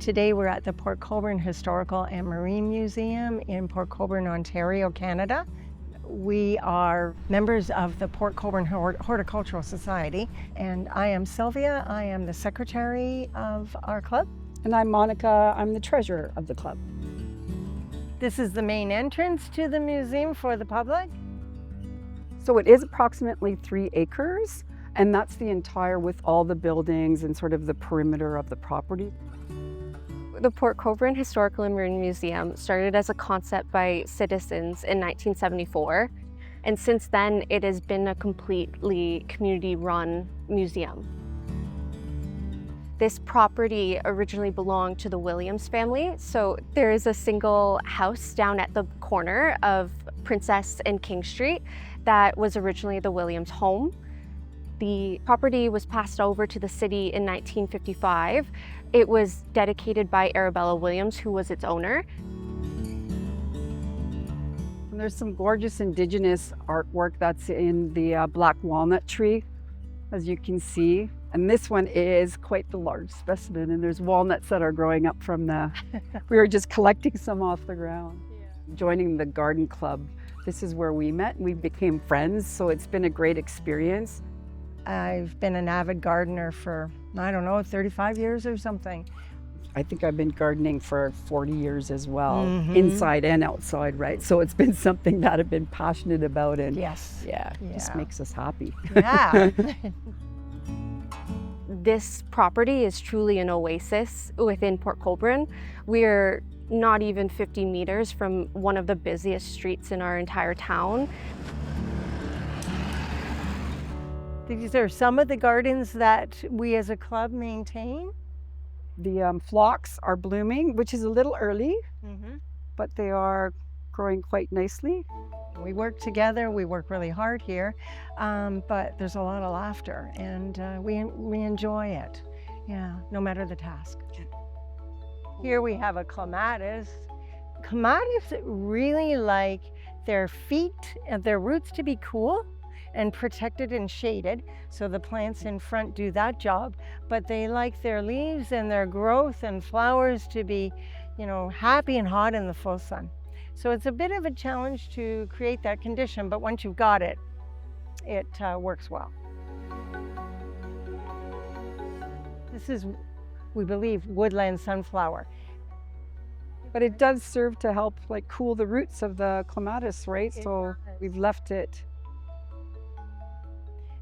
Today we're at the Port Colborne Historical and Marine Museum in Port Colborne, Ontario, Canada. We are members of the Port Colborne Horticultural Society, and I am Sylvia. I am the secretary of our club. And I'm Monica. I'm the treasurer of the club. This is the main entrance to the museum for the public. So it is approximately 3 acres, and that's the entire with all the buildings and sort of the perimeter of the property. The Port Colborne Historical and Marine Museum started as a concept by citizens in 1974, and since then it has been a completely community-run museum. This property originally belonged to the Williams family, so there is a single house down at the corner of Princess and King Street that was originally the Williams home. The property was passed over to the city in 1955. It was dedicated by Arabella Williams, who was its owner. And there's some gorgeous indigenous artwork that's in the black walnut tree, as you can see. And this one is quite the large specimen, and there's walnuts that are growing up from we were just collecting some off the ground. Yeah. Joining the garden club, this is where we met and we became friends, so it's been a great experience. I've been an avid gardener for, I don't know, 35 years or something. I think I've been gardening for 40 years as well, inside and outside, right? So it's been something that I've been passionate about, and yes, just makes us happy. Yeah. This property is truly an oasis within Port Colborne. We're not even 50 meters from one of the busiest streets in our entire town. These are some of the gardens that we as a club maintain. The phlox are blooming, which is a little early, but they are growing quite nicely. We work together, we work really hard here, but there's a lot of laughter, and we enjoy it, no matter the task. Here we have a Clematis. Clematis really like their feet and their roots to be cool and protected and shaded, so the plants in front do that job, but they like their leaves and their growth and flowers to be, happy and hot in the full sun. So it's a bit of a challenge to create that condition, but once you've got it, it works well. This is, we believe, Woodland Sunflower. But it does serve to help cool the roots of the Clematis, right? So we've left it.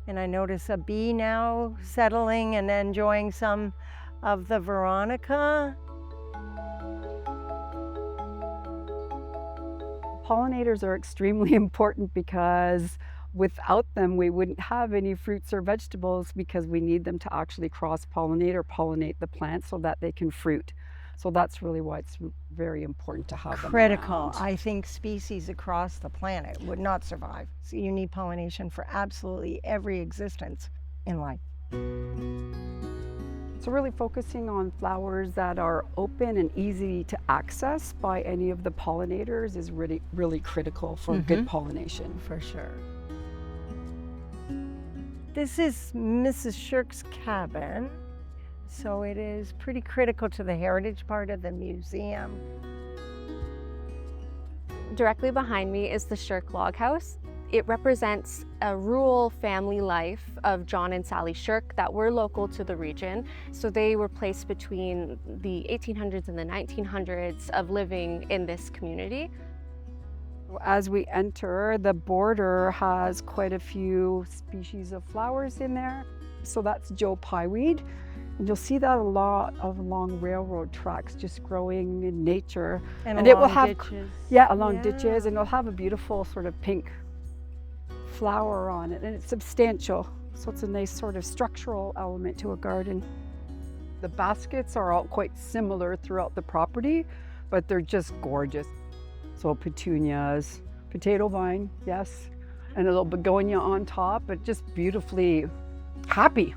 And I notice a bee now settling and enjoying some of the Veronica. Pollinators are extremely important because without them, we wouldn't have any fruits or vegetables, because we need them to actually cross-pollinate or pollinate the plants so that they can fruit. So that's really why it's very important to have them critical. around. I think species across the planet would not survive. So you need pollination for absolutely every existence in life. So really focusing on flowers that are open and easy to access by any of the pollinators is really, really critical for good pollination. For sure. This is Mrs. Shirk's cabin. So it is pretty critical to the heritage part of the museum. Directly behind me is the Shirk log house. It represents a rural family life of John and Sally Shirk that were local to the region. So they were placed between the 1800s and the 1900s of living in this community. As we enter, the border has quite a few species of flowers in there. So that's Joe-Pye Weed. And you'll see that a lot along railroad tracks, just growing in nature. And it will have ditches. Along ditches, and it'll have a beautiful sort of pink flower on it, and it's substantial. So it's a nice sort of structural element to a garden. The baskets are all quite similar throughout the property, but they're just gorgeous. So petunias, potato vine, yes, and a little begonia on top, but just beautifully happy.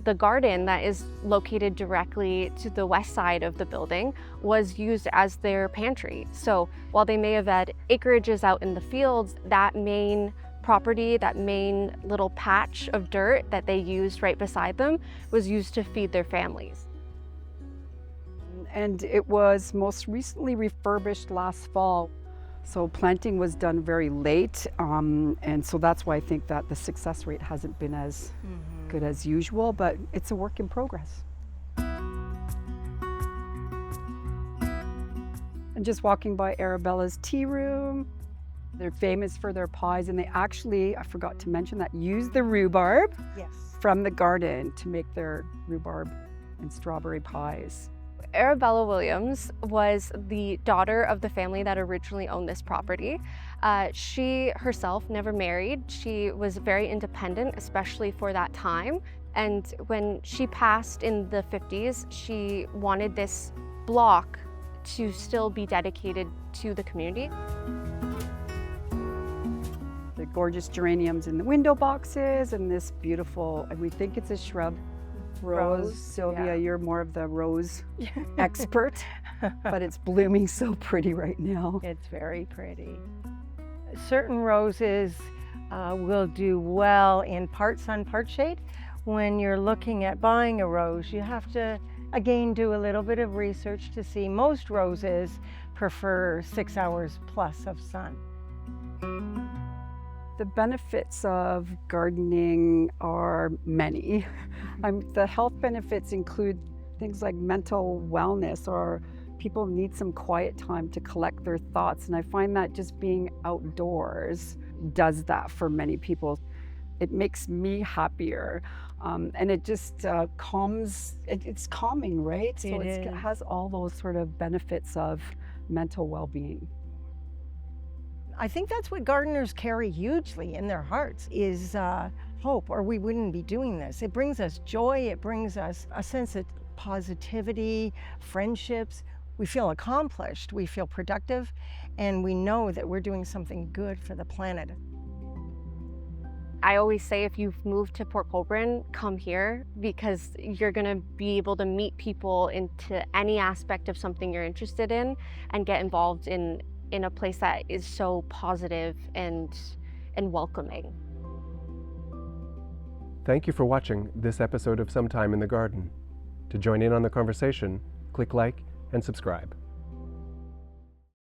The garden that is located directly to the west side of the building was used as their pantry. So while they may have had acreages out in the fields, that main property, that main little patch of dirt that they used right beside them, was used to feed their families. and it was most recently refurbished last fall. So planting was done very late, and so that's why I think that the success rate hasn't been as good as usual, but it's a work in progress. And just walking by Arabella's tea room. They're famous for their pies, and they actually, I forgot to mention that, use the rhubarb from the garden to make their rhubarb and strawberry pies. Arabella Williams was the daughter of the family that originally owned this property. She herself never married. She was very independent, especially for that time. And when she passed in the 50s, she wanted this block to still be dedicated to the community. The gorgeous geraniums in the window boxes, and this beautiful, we think it's a shrub, rose. Sylvia, you're more of the rose expert, but it's blooming so pretty right now. It's very pretty. Certain roses will do well in part sun, part shade. When you're looking at buying a rose, you have to, again, do a little bit of research to see. Most roses prefer 6 hours plus of sun. The benefits of gardening are many. The health benefits include things like mental wellness, or people need some quiet time to collect their thoughts. And I find that just being outdoors does that for many people. It makes me happier. And it just calms, it's calming, right? So it has all those sort of benefits of mental well-being. I think that's what gardeners carry hugely in their hearts is hope, or we wouldn't be doing this. It brings us joy, it brings us a sense of positivity, friendships. We feel accomplished, we feel productive, and we know that we're doing something good for the planet. I always say if you've moved to Port Colborne, come here, because you're gonna be able to meet people into any aspect of something you're interested in and get involved in a place that is so positive and welcoming. Thank you for watching this episode of Sometime in the Garden. To join in on the conversation, click like and subscribe.